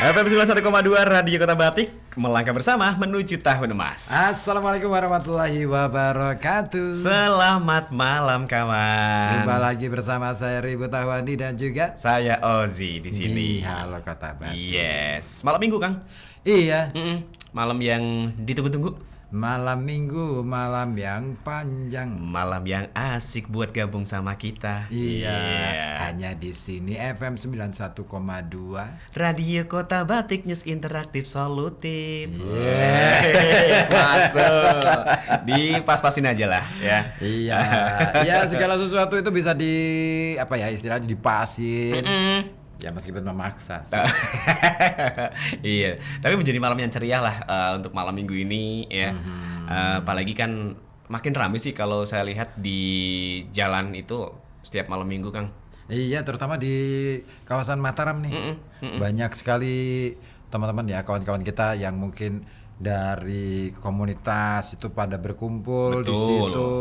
FM 91,2 Radio Kota Batik melangkah bersama menuju tahun emas. Assalamualaikum warahmatullahi wabarakatuh. Selamat malam kawan. Jumpa lagi bersama saya Ribu Tahwandi dan juga saya Ozi di sini. Di Halo Kota Batik. Yes, malam Minggu Kang. Iya. Malam yang ditunggu-tunggu. Malam Minggu, malam yang panjang. Malam yang asik buat gabung sama kita. Iya. Hanya di sini FM 91,2 Radio Kota Batik, News Interaktif Solutif. Yes. Masuk. Dipas-pasin aja lah ya. Iya. Ya segala sesuatu itu bisa istilahnya dipasin. Ya meskipun memaksa sih. Iya, tapi menjadi malam yang ceria lah untuk malam minggu ini ya. Apalagi kan makin ramai sih kalau saya lihat di jalan itu setiap malam minggu, Kang. Iya, terutama di kawasan Mataram nih. Banyak sekali teman-teman ya, kawan-kawan kita yang mungkin dari komunitas itu pada berkumpul. Betul. Di situ,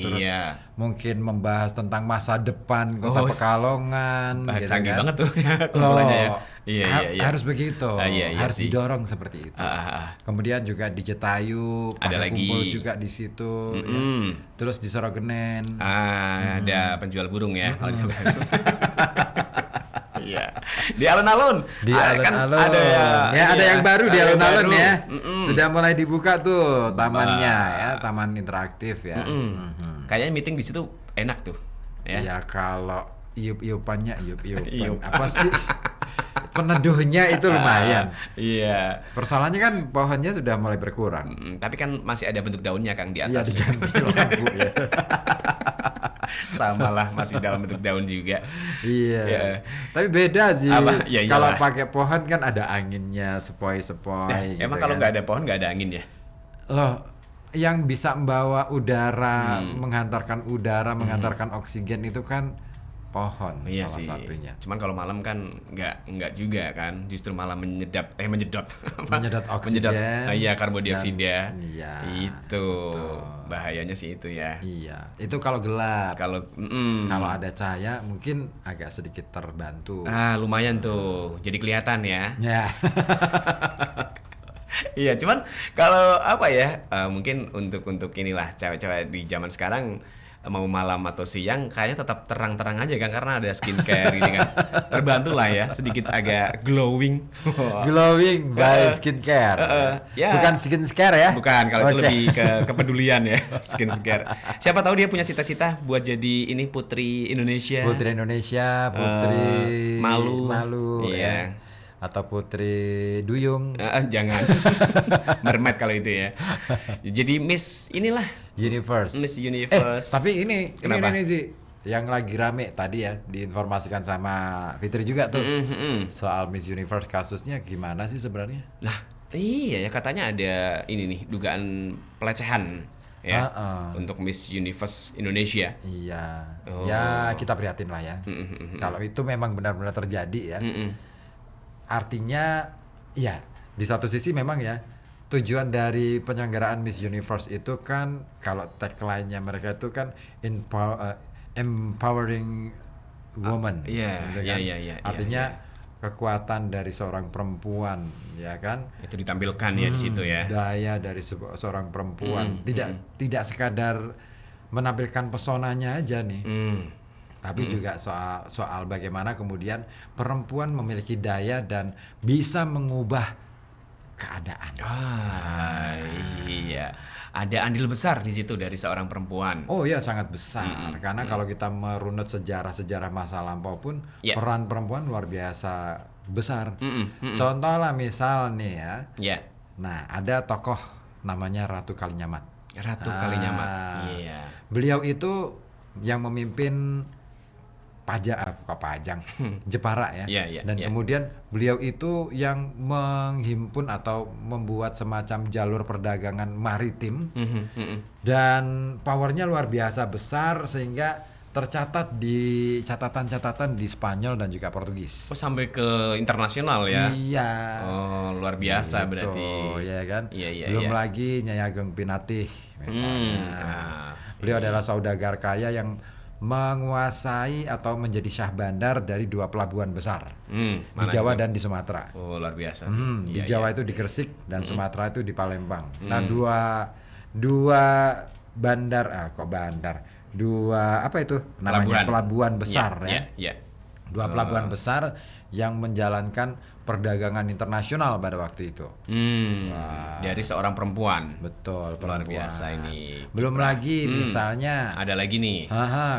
terus iya. mungkin membahas tentang masa depan Kota Pekalongan. Gitu canggih kan. banget tuh ya kumpulannya ya. Iya. Harus begitu, Iya harus sih. didorong seperti itu. Kemudian juga di Jetayu, Ada pada lagi. kumpul juga di situ. Ya. Terus di Sorogenen. Ada penjual burung ya. Kalau disebut. Iya. Di alun-alun. Di alun-alun. Ada yang baru di alun-alun ya. Sudah mulai dibuka tuh tamannya ya, taman interaktif ya. Kayaknya meeting di situ enak tuh. Ya. Ya kalau iup-iupannya apa sih? Peneduhnya itu lumayan. Iya. Persoalannya kan pohonnya sudah mulai berkurang. Tapi kan masih ada bentuk daunnya Kang di atas. Iya, diganti lampu ya. Sama lah, masih dalam bentuk daun juga. Iya. Ya. Tapi beda sih. Ya, kalau pakai pohon kan ada anginnya, sepoi-sepoi. Emang gitu kalau kan. nggak ada pohon nggak ada angin ya? Loh, yang bisa membawa udara, menghantarkan udara, mengantarkan oksigen itu kan pohon Iya salah sih. satunya. Cuman kalau malam kan nggak juga kan, justru malah menyedot Oksigen. Iya, karbon dioksida. Iya. Itu bahayanya sih itu ya. Iya, itu kalau gelap. Kalau ada cahaya mungkin agak sedikit terbantu. lumayan tuh, jadi kelihatan ya. Ya. Iya, cuman kalau mungkin untuk inilah cewek-cewek di zaman sekarang mau malam atau siang kayaknya tetap terang-terang aja kan karena ada skincare gitu kan. Terbantu lah ya, sedikit agak glowing. Glowing by skincare. Ya. Bukan skincare ya? Bukan, kalau itu lebih ke kepedulian ya, skincare. Siapa tahu dia punya cita-cita buat jadi ini Putri Indonesia. Putri Indonesia, Putri Malu. Iya. Ya. Atau Putri Duyung. Jangan. Mermaid kalau itu ya. Jadi Miss inilah Universe. Miss Universe. Tapi ini Kenapa? sih yang lagi rame tadi ya, diinformasikan sama Fitri juga tuh. Soal Miss Universe, kasusnya gimana sih sebenarnya? Nah, iya ya, katanya ada ini nih dugaan pelecehan ya untuk Miss Universe Indonesia. Iya. Oh. Ya, kita prihatin lah ya. Kalau itu memang benar-benar terjadi ya. Artinya ya, di satu sisi memang ya, tujuan dari penyelenggaraan Miss Universe itu kan, kalau tagline-nya mereka itu kan empowering woman. Iya. Artinya kekuatan dari seorang perempuan, ya kan? Itu ditampilkan ya di situ ya. Daya dari seorang perempuan. Tidak sekadar menampilkan pesonanya aja nih. Tapi juga soal bagaimana kemudian perempuan memiliki daya dan bisa mengubah keadaan. Iya. Ada andil besar di situ dari seorang perempuan. Oh iya, sangat besar. Karena kalau kita merunut sejarah masa lampau pun peran perempuan luar biasa besar. Contoh lah misal nih ya. Iya. Nah, ada tokoh namanya Ratu Kalinyamat. Ratu Kalinyamat. Iya. Beliau itu yang memimpin Jepara ya. Dan kemudian beliau itu yang menghimpun atau membuat semacam jalur perdagangan maritim. Dan powernya luar biasa besar sehingga tercatat di catatan-catatan di Spanyol dan juga Portugis. Oh, sampai ke internasional ya? Iya. Oh, luar biasa gitu, berarti. ya kan? Iya. Belum lagi Nyai Ageng Pinatih misalnya. Beliau adalah saudagar kaya yang menguasai atau menjadi syah bandar dari 2 pelabuhan besar di Jawa dan di Sumatera. Oh, luar biasa. Di Jawa itu di Gresik dan Sumatera itu di Palembang. Nah, dua bandar, dua apa itu namanya pelabuhan besar ya. Dua pelabuhan besar yang menjalankan perdagangan internasional pada waktu itu. Dari seorang perempuan. Betul, luar biasa ini. Belum lagi misalnya. Ada lagi nih.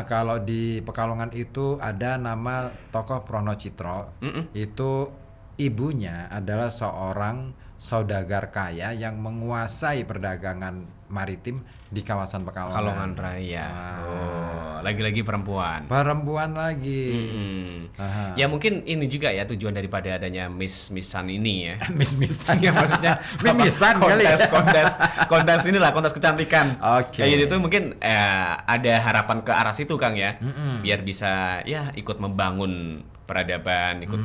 Kalau di Pekalongan itu ada nama tokoh Pronocitro. Itu ibunya adalah seorang saudagar kaya yang menguasai perdagangan maritim di kawasan Pekalongan. Pekalongan Raya. Lagi-lagi perempuan. Perempuan lagi. Ya mungkin ini juga ya tujuan daripada adanya miss-missan ini ya. Miss-missan ya maksudnya miss-missan kali ya. kontes inilah, kontes kecantikan. Oke. Kayak gitu mungkin ada harapan ke arah situ Kang ya. Biar bisa ya ikut membangun peradaban, ikut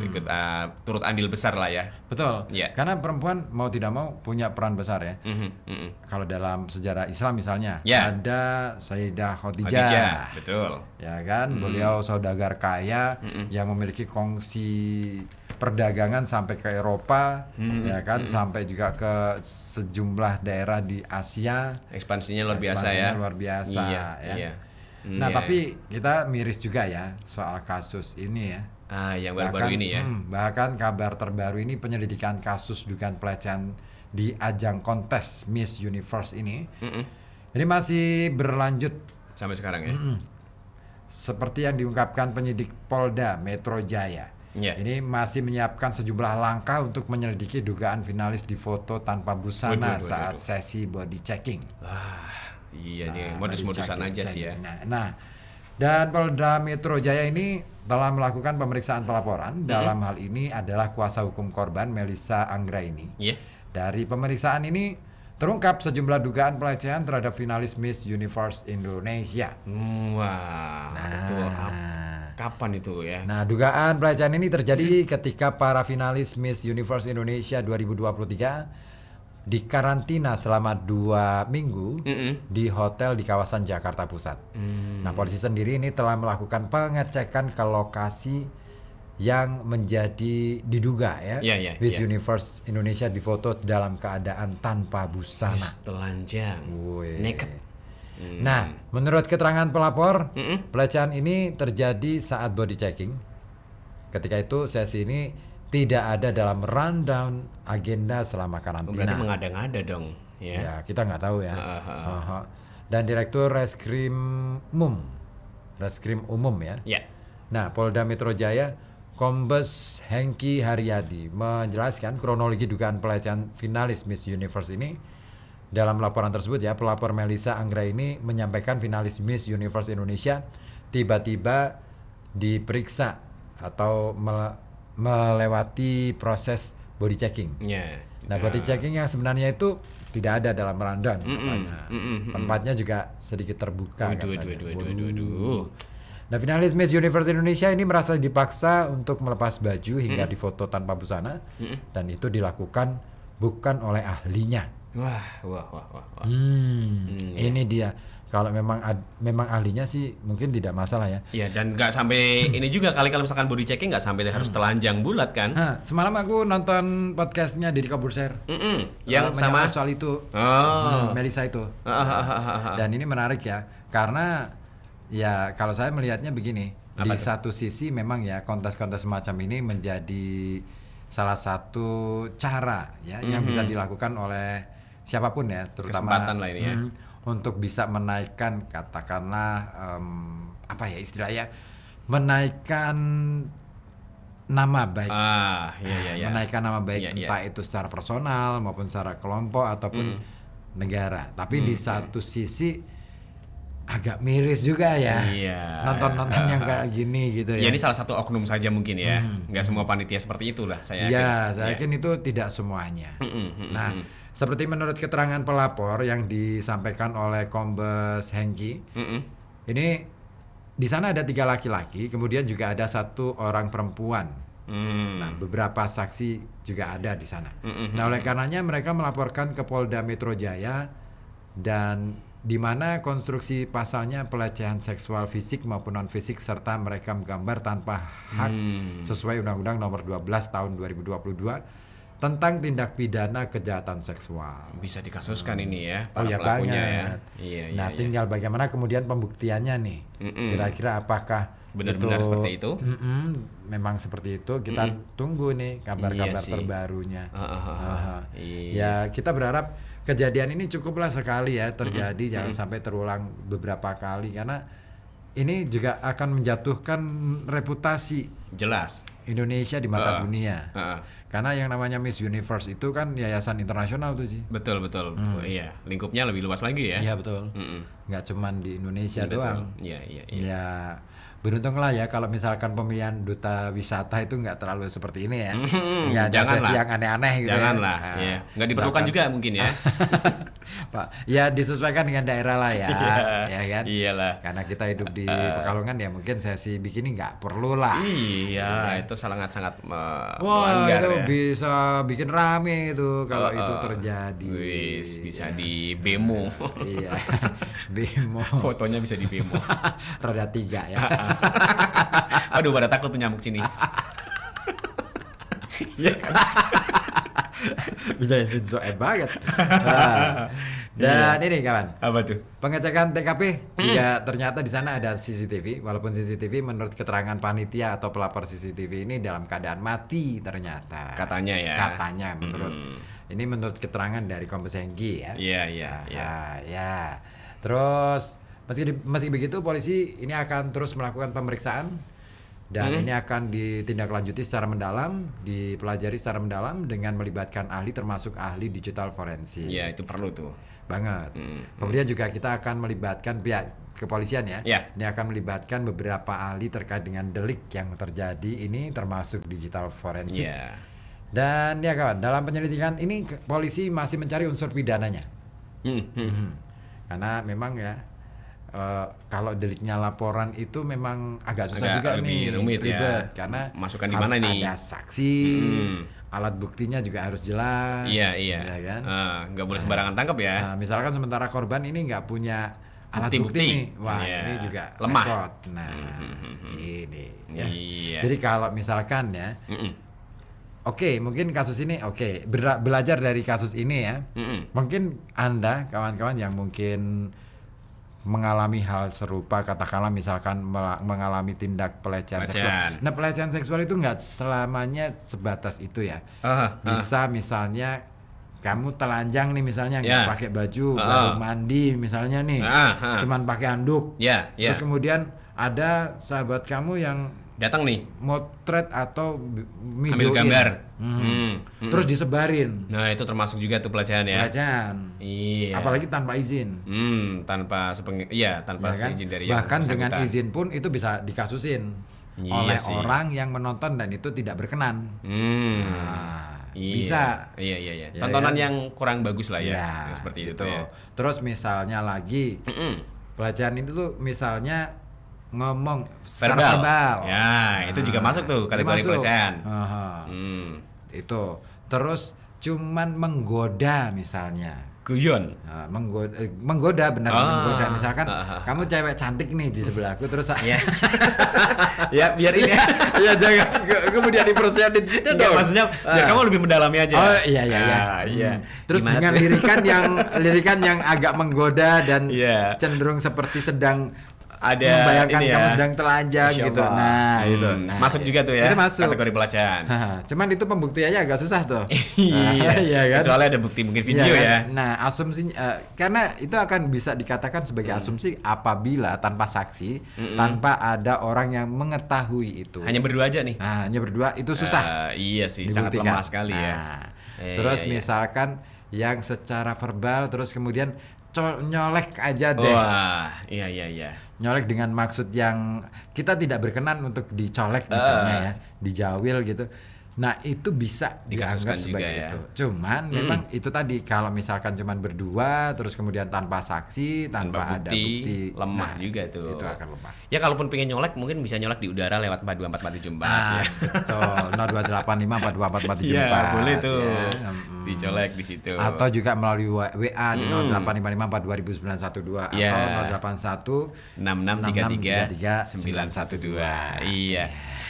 turut andil besar lah ya. Betul. Karena perempuan mau tidak mau punya peran besar ya. Kalau dalam sejarah Islam misalnya ada Sayyidah Khadijah. Betul. Ya kan, beliau saudagar kaya yang memiliki kongsi perdagangan sampai ke Eropa, ya kan, sampai juga ke sejumlah daerah di Asia. Ekspansinya luar biasa ya. Luar biasa ya. Nah, tapi kita miris juga ya soal kasus ini ya. Yang baru-baru ini ya. Bahkan kabar terbaru ini penyelidikan kasus dugaan pelecehan di ajang kontes Miss Universe ini. Ini masih berlanjut sampai sekarang ya. Seperti yang diungkapkan penyidik Polda Metro Jaya. Ini masih menyiapkan sejumlah langkah untuk menyelidiki dugaan finalis di foto tanpa busana saat sesi body checking. Iya nih, modus-modusan aja sih ya. Nah, dan Polda Metro Jaya ini telah melakukan pemeriksaan pelaporan. Dalam hal ini adalah kuasa hukum korban Melissa Anggraini. Dari pemeriksaan ini terungkap sejumlah dugaan pelecehan terhadap finalis Miss Universe Indonesia. Betul. Kapan itu ya? Nah, dugaan pelecehan ini terjadi ketika para finalis Miss Universe Indonesia 2023 dikarantina selama 2 minggu di hotel di kawasan Jakarta Pusat. Nah, polisi sendiri ini telah melakukan pengecekan ke lokasi yang menjadi diduga Miss Universe Indonesia difoto dalam keadaan tanpa busana. Telanjang, naked. Nah, menurut keterangan pelapor, pelecehan ini terjadi saat body checking. Ketika itu sesi ini tidak ada dalam rundown agenda selama karantina. Berarti mengada-ngada dong. Ya, kita nggak tahu ya. Dan Direktur Reskrim Umum ya. Nah, Polda Metro Jaya Kombes Hengki Haryadi menjelaskan kronologi dugaan pelecehan finalis Miss Universe ini. Dalam laporan tersebut ya, pelapor Melissa Anggraini menyampaikan finalis Miss Universe Indonesia tiba-tiba diperiksa atau melewati proses body checking. Nah, body checking yang sebenarnya itu tidak ada dalam rundown. Tempatnya juga sedikit terbuka. Nah, finalis Miss Universe Indonesia ini merasa dipaksa untuk melepas baju hingga difoto tanpa busana, dan itu dilakukan bukan oleh ahlinya. Ini dia. Kalau memang ahlinya sih mungkin tidak masalah ya. Iya, dan nggak sampai ini juga kali kalau misalkan body checking nggak sampai harus telanjang bulat kan? Semalam aku nonton podcastnya Deddy Corbuzier yang sama soal itu, Melissa itu. Dan ini menarik ya, karena ya kalau saya melihatnya begini. Di satu sisi memang ya kontes-kontes semacam ini menjadi salah satu cara ya yang bisa dilakukan oleh siapapun ya, terutama kesempatan lah ini ya. Untuk bisa menaikkan katakanlah istilahnya menaikkan nama baik, menaikkan nama baik entah itu secara personal maupun secara kelompok ataupun negara. Tapi di satu sisi agak miris juga ya nonton yang kayak gini gitu ya. Ya ini salah satu oknum saja mungkin ya, nggak semua panitia seperti itulah saya yakin. Saya yakin itu tidak semuanya. Nah, seperti menurut keterangan pelapor yang disampaikan oleh Kombes Hengki, ini di sana ada 3 laki-laki, kemudian juga ada 1 orang perempuan. Nah, beberapa saksi juga ada di sana. Nah, oleh karenanya mereka melaporkan ke Polda Metro Jaya dan di mana konstruksi pasalnya pelecehan seksual fisik maupun non fisik serta merekam gambar tanpa hak sesuai Undang-Undang Nomor 12 Tahun 2022 tentang tindak pidana kejahatan seksual. Bisa dikasuskan ini ya para pelakunya banget. ya. Nah, tinggal bagaimana kemudian pembuktiannya nih. Kira-kira apakah benar-benar seperti itu? Memang seperti itu. Kita tunggu nih kabar-kabar terbarunya. Ya, kita berharap kejadian ini cukuplah sekali ya terjadi, jangan sampai terulang beberapa kali karena ini juga akan menjatuhkan reputasi jelas Indonesia di mata dunia. Karena yang namanya Miss Universe itu kan yayasan internasional tuh sih. Betul. Iya, lingkupnya lebih luas lagi ya. Iya betul. Nggak cuman di Indonesia doang. Iya. Ya beruntunglah ya kalau misalkan pemilihan duta wisata itu nggak terlalu seperti ini ya. Nggak ada sesi yang aneh-aneh gitu. Janganlah. Ya. Nggak diperlukan juga mungkin ya. Pak, ya disesuaikan dengan daerah lah ya. Ya kan? Iyalah. Karena kita hidup di Pekalongan ya mungkin sesi bikini nggak perlu lah. Iya, itu sangat-sangat wah, melanggar itu ya. Bisa bikin rame itu kalau itu terjadi. Bisa di bemo. Iya. Bemo. Fotonya bisa di bemo. Roda 3 ya. Aduh, pada takut tuh nyamuk sini. Iya kan? Bisa soal banget. Dan ini kawan. Apa tuh? Pengecekan TKP jika ternyata di sana ada CCTV, walaupun CCTV menurut keterangan panitia atau pelapor CCTV ini dalam keadaan mati ternyata. Katanya ya. Katanya menurut ini menurut keterangan dari Kombes Hengki ya. Iya. Ya. Terus meski begitu polisi ini akan terus melakukan pemeriksaan dan ini akan ditindaklanjuti secara mendalam, dipelajari secara mendalam dengan melibatkan ahli termasuk ahli digital forensik. Iya, itu perlu tuh. Banget. Kemudian juga kita akan melibatkan pihak kepolisian ya. Ini akan melibatkan beberapa ahli terkait dengan delik yang terjadi ini termasuk digital forensik. Dan ya kawan, dalam penyelidikan ini polisi masih mencari unsur pidananya. Karena memang ya kalau deliknya laporan itu memang agak susah juga nih, ribet ya. Karena masukan di mana nih? Ada saksi, alat buktinya juga harus jelas. Iya. Ya kan? Nggak boleh sembarangan tangkap ya. Nah, misalkan sementara korban ini nggak punya alat bukti nih, wah ini juga lemah. repot. Nah, ini. Ya. Iya. Jadi kalau misalkan ya. Oke, mungkin kasus ini belajar dari kasus ini ya. Mungkin Anda kawan-kawan yang mungkin mengalami hal serupa, katakanlah misalkan mengalami tindak pelecehan seksual. Nah, pelecehan seksual itu nggak selamanya sebatas itu ya. Bisa misalnya kamu telanjang nih misalnya nggak pakai baju, baru mandi misalnya nih, cuman pakai handuk. Terus kemudian ada sahabat kamu yang datang nih motret atau ambil gambar terus disebarin. Nah, itu termasuk juga tuh pelecehan ya. Iya. Apalagi tanpa izin. Tanpa kan? izin dari yang bahkan dengan izin pun itu bisa dikasusin oleh orang yang menonton dan itu tidak berkenan. Bisa. Iya. Tontonan yang kurang bagus lah ya. Seperti itu ya. Terus misalnya lagi pelecehan itu tuh misalnya ngomong secara verbal. Ya, itu juga masuk tuh kategori pelecehan. Itu. Terus cuman menggoda misalnya. Guyon. Menggoda benar menggoda. Misalkan kamu cewek cantik nih di sebelahku terus ya biar ini ya jangan kemudian dipersiapin gitu dong. Maksudnya ya kamu lebih mendalami aja. Oh iya. Terus dengan lirikan yang agak menggoda dan cenderung seperti sedang membayangkan kamu sedang telanjang gitu. Nah, itu. Masuk juga tuh ya. Itu masuk. Kategori pelecehan. Cuman itu pembuktiannya agak susah tuh. Iya kan. Kecuali ada bukti mungkin video ya. Nah, asumsi karena itu akan bisa dikatakan sebagai asumsi apabila tanpa saksi, tanpa ada orang yang mengetahui itu. Hanya berdua aja nih. Hanya berdua itu susah. Iya sih, sangat lemah sekali ya. Terus misalkan yang secara verbal terus kemudian nyolek aja deh. Wah, iya. Nyolek dengan maksud yang kita tidak berkenan untuk dicolek misalnya ya, dijawil gitu. Nah, itu bisa dianggap sebagai itu. Cuman memang itu tadi kalau misalkan cuman berdua terus kemudian tanpa saksi, tanpa ada bukti, lemah juga tuh. Itu akan lemah. Ya kalaupun pengen nyolek mungkin bisa nyolek di udara lewat 42447 ya. Betul. 0285 424 474. Iya, boleh tuh. Dicolek di situ. Atau juga melalui WA di 0855 42912 atau 081 6633 912. Iya.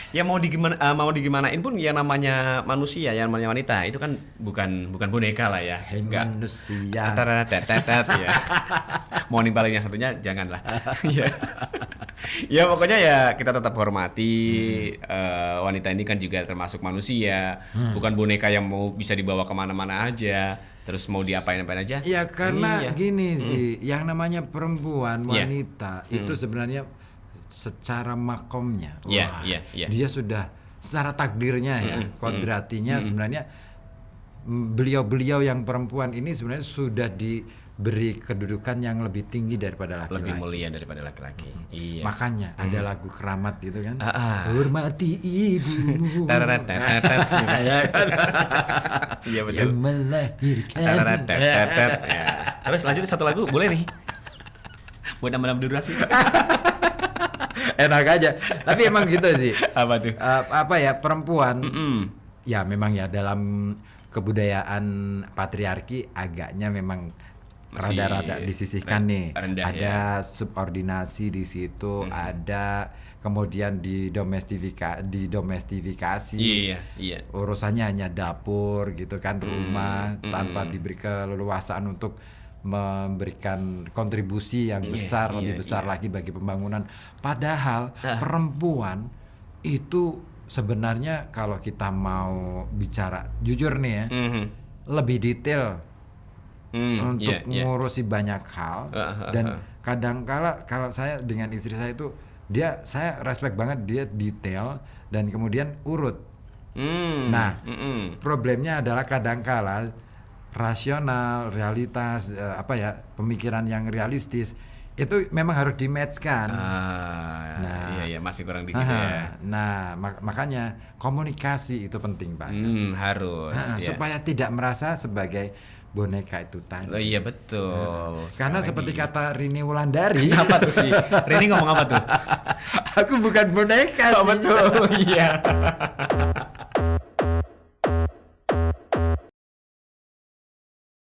Ya mau digimanain pun yang namanya manusia, yang namanya wanita itu kan bukan boneka lah ya. Manusia. Ya. Mau nimpalin yang satunya janganlah. Ya. Ya pokoknya ya kita tetap hormati wanita ini kan juga termasuk manusia, bukan boneka yang mau bisa dibawa kemana-mana aja, terus mau diapain-apain aja. Ya karena gini sih, yang namanya perempuan wanita itu sebenarnya secara makomnya, dia sudah secara takdirnya kodratinya sebenarnya beliau-beliau yang perempuan ini sebenarnya sudah diberi kedudukan yang lebih tinggi daripada laki-laki. Lebih mulia daripada laki-laki. Iya. Makanya ada lagu keramat gitu kan. Hormati ibumu. Iya betul. Yang melahirkan. Terus lanjut satu lagu boleh nih. Buat nambah-nambah durasi. Enak aja. Tapi emang gitu sih. Apa tuh? Perempuan. Ya memang ya dalam kebudayaan patriarki agaknya memang rada-rada disisihkan nih. Ada subordinasi di situ, ada kemudian didomestifikasi. Iya. Urusannya hanya dapur gitu kan, rumah tanpa diberi keleluasaan untuk memberikan kontribusi yang besar, lebih besar lagi bagi pembangunan. Padahal perempuan itu sebenarnya kalau kita mau bicara jujur nih ya, lebih detail untuk ngurusi banyak hal. Dan kadang-kala kalau saya dengan istri saya itu saya respect banget, dia detail dan kemudian urut. Nah, problemnya adalah kadang-kala rasional, realitas, pemikiran yang realistis itu memang harus di-match-kan. Iya, masih kurang di situ ya. Nah, makanya komunikasi itu penting, Pak. Harus. Supaya tidak merasa sebagai boneka itu tadi. Oh iya betul. Karena seperti kata Rini Wulandari. Apa tuh sih? Rini ngomong apa tuh? Aku bukan boneka sih. Betul, iya.